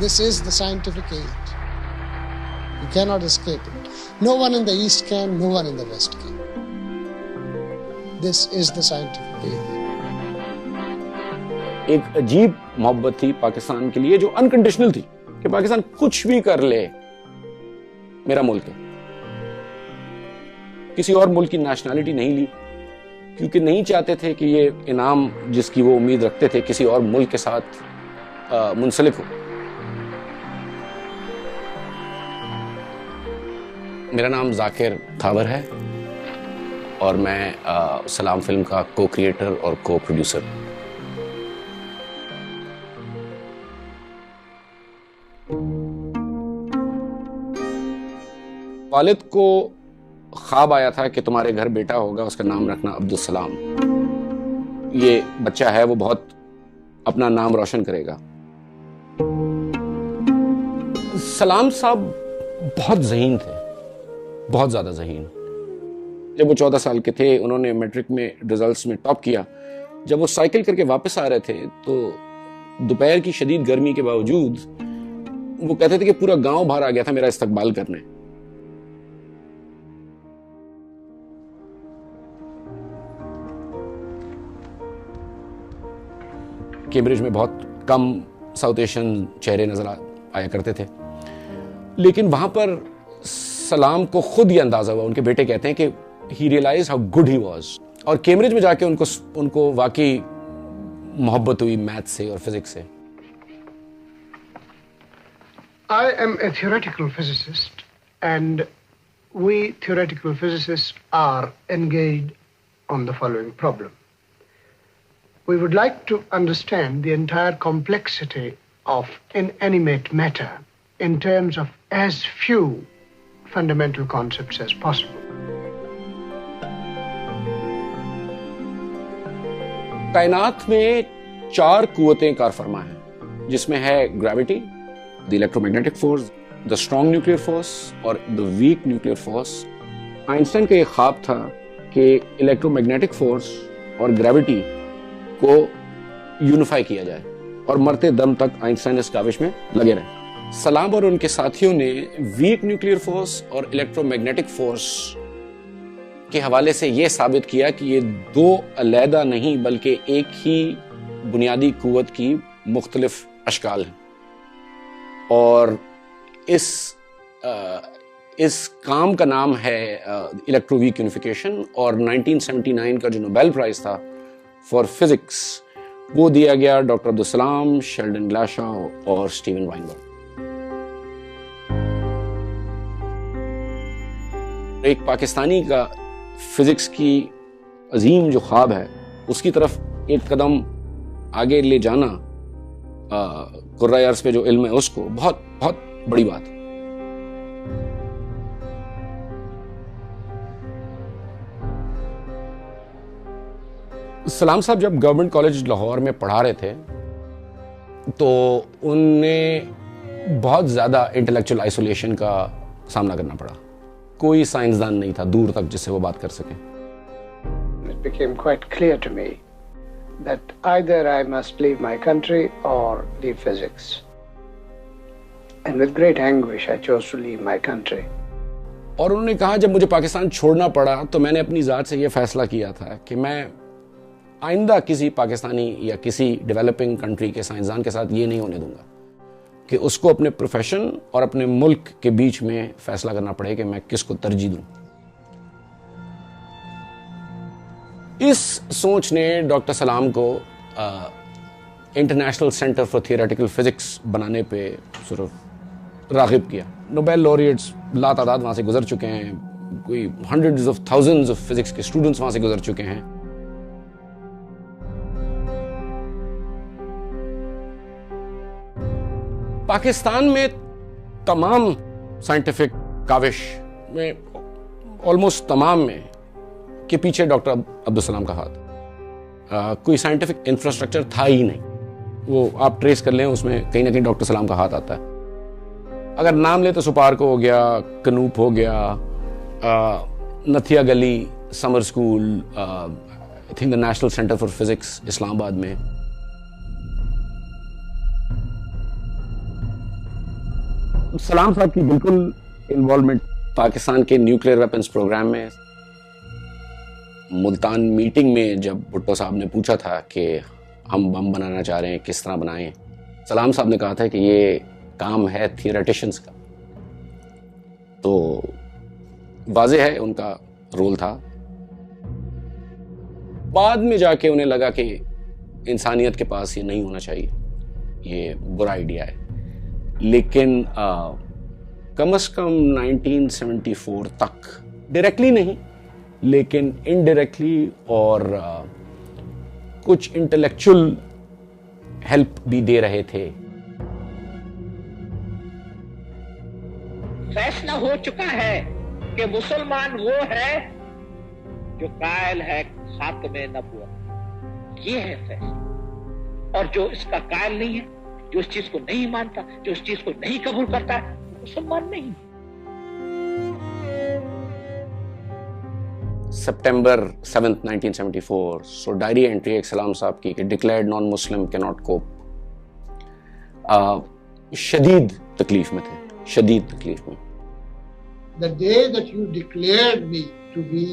This is the scientific age. You cannot escape it. No one in the East can, no one in the West can. This is the scientific age. ایک عجیب محبت تھی پاکستان کے لیے جو unconditional تھی کہ پاکستان کچھ بھی کر لے میرا ملک ہے. کسی اور ملک کی نیشنلٹی نہیں لی کیونکہ نہیں چاہتے تھے کہ یہ انعام جس کی وہ امید رکھتے تھے کسی اور ملک کے ساتھ منسلک ہو. میرا نام ذاکر تھاور ہے اور میں سلام فلم کا کو کریٹر اور کو پروڈیوسر. والد کو خواب آیا تھا کہ تمہارے گھر بیٹا ہوگا, اس کا نام رکھنا عبدالسلام. یہ بچہ ہے وہ بہت اپنا نام روشن کرے گا. سلام صاحب بہت ذہین تھے, بہت زیادہ ذہین. جب وہ 14 سال کے تھے انہوں نے میٹرک میں ریزلٹس میں ٹاپ کیا. جب وہ سائیکل کر کے واپس آ رہے تھے تو دوپہر کی شدید گرمی کے باوجود وہ کہتے تھے کہ پورا گاؤں باہر آ گیا تھا میرا استقبال کرنے. کیمبرج میں بہت کم ساؤتھ ایشین چہرے نظر آیا کرتے تھے, لیکن وہاں پر سلام کو خود یہ اندازہ ہوا. ان کے بیٹے کہتے ہیں کہ he realized how good he was. اور کیمبرج میں جا کے ان کو واقعی محبت ہوئی میتھ سے اور فزکس سے. I am a theoretical physicist and we theoretical physicists are engaged on the following problem. We would like to understand the entire complexity of inanimate matter in terms of as few fundamental concepts as possible. کائنات میں 4 قوتیں کار فرما ہیں جس میں ہے gravity, the electromagnetic force, the strong nuclear force اور the weak nuclear force. Einstein کا یہ خواب تھا کہ electromagnetic force اور گریوٹی کو یونیفائی کیا جائے اور مرتے دم تک آئنسٹائن اس کاوش میں لگے رہے. سلام اور ان کے ساتھیوں نے ویک نیوکلیئر فورس اور الیکٹرو میگنیٹک فورس کے حوالے سے یہ ثابت کیا کہ یہ 2 علیحدہ نہیں بلکہ ایک ہی بنیادی قوت کی مختلف اشکال ہیں. اور اس کام کا نام ہے الیکٹرو ویک یونیفیکیشن. اور 1979 کا جو نوبیل پرائز تھا فار فزکس وہ دیا گیا ڈاکٹر عبدالسلام, شیلڈن گلاشا اور اسٹیون وائنبرگ. ایک پاکستانی کا فزکس کی عظیم جو خواب ہے اس کی طرف ایک قدم آگے لے جانا قرۂ ارض پہ جو علم ہے اس کو بہت بہت بڑی بات ہے. سلام صاحب جب گورنمنٹ کالج لاہور میں پڑھا رہے تھے تو ان نے بہت زیادہ انٹلیکچوئل آئسولیشن کا سامنا کرنا پڑا. کوئی سائنسدان نہیں تھا دور تک جس سے وہ بات کر سکے. It became quite clear to me that either I must leave my country or leave physics. And with great anguish I chose to leave my country. اور انہوں نے کہا جب مجھے پاکستان چھوڑنا پڑا تو میں نے اپنی ذات سے یہ فیصلہ کیا تھا کہ میں آئندہ کسی پاکستانی یا کسی ڈیولپنگ کنٹری کے سائنسدان کے ساتھ یہ نہیں ہونے دوں گا کہ اس کو اپنے پروفیشن اور اپنے ملک کے بیچ میں فیصلہ کرنا پڑے کہ میں کس کو ترجیح دوں. اس سوچ نے ڈاکٹر سلام کو international centre for theoretical physics بنانے پہ صرف راغب کیا. نوبیل لوریٹس لا تعداد وہاں سے گزر چکے ہیں, کوئی hundreds of thousands of physics کے اسٹوڈنٹس وہاں سے گزر چکے ہیں. پاکستان میں تمام سائنٹیفک کاوش میں آلموسٹ تمام میں کے پیچھے ڈاکٹر عبدالسلام کا ہاتھ. کوئی سائنٹیفک انفراسٹرکچر تھا ہی نہیں. وہ آپ ٹریس کر لیں اس میں کہیں نہ کہیں ڈاکٹر سلام کا ہاتھ آتا ہے. اگر نام لے تو سپارکو ہو گیا, کنوپ ہو گیا, Nathia Gali summer school, I think the National Centre for Physics Islamabad میں. سلام صاحب کی بالکل انوالومنٹ پاکستان کے نیوکلیئر ویپنز پروگرام میں. ملتان میٹنگ میں جب بھٹو صاحب نے پوچھا تھا کہ ہم بم بنانا چاہ رہے ہیں, کس طرح بنائیں, سلام صاحب نے کہا تھا کہ یہ کام ہے تھیوریٹیشنز کا. تو واضح ہے ان کا رول تھا. بعد میں جا کے انہیں لگا کہ انسانیت کے پاس یہ نہیں ہونا چاہیے, یہ برا آئیڈیا ہے. لیکن کم از کم 1974 تک ڈائریکٹلی نہیں لیکن انڈائریکٹلی اور کچھ انٹلیکچوئل ہیلپ بھی دے رہے تھے. فیصلہ ہو چکا ہے کہ مسلمان وہ ہے جو قائل ہے خاتم نبوت, یہ ہے فیصلہ. اور جو اس کا قائل نہیں ہے, جو اس چیز کو نہیں مانتا, جو اس چیز کو نہیں قبول کرتا ہے, مسلمان نہیں. سپٹمبر 7 1974 سو ڈائری انٹری ایک سلام صاحب کی کہ ڈکلیئرڈ نان مسلم کی ناٹ کوپ. شدید تکلیف میں تھے, شدید تکلیف میں. The day that you declared me to be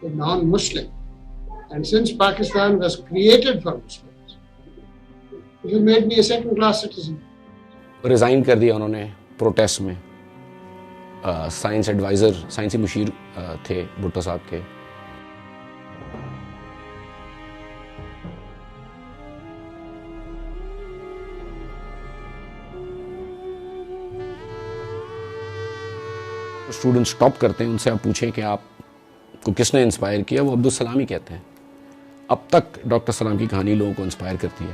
a non-Muslim, and since Pakistan was created for Muslims, you made me a second-class citizen. Resign کر دیا انہوں نے پروٹیسٹ میں. سائنس ایڈوائزر, سائنسی مشیر تھے بھٹو صاحب کے. اسٹوڈنٹ اسٹاپ کرتے ہیں, ان سے آپ پوچھیں کہ آپ کو کس نے انسپائر کیا, وہ عبدالسلام ہی کہتے ہیں. اب تک ڈاکٹر سلام کی کہانی لوگوں کو انسپائر کرتی ہے,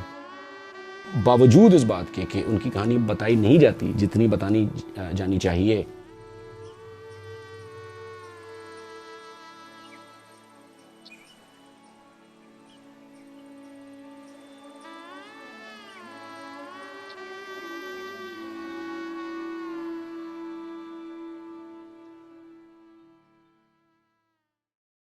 باوجود اس بات کے کہ ان کی کہانی بتائی نہیں جاتی جتنی بتانی جانی چاہیے.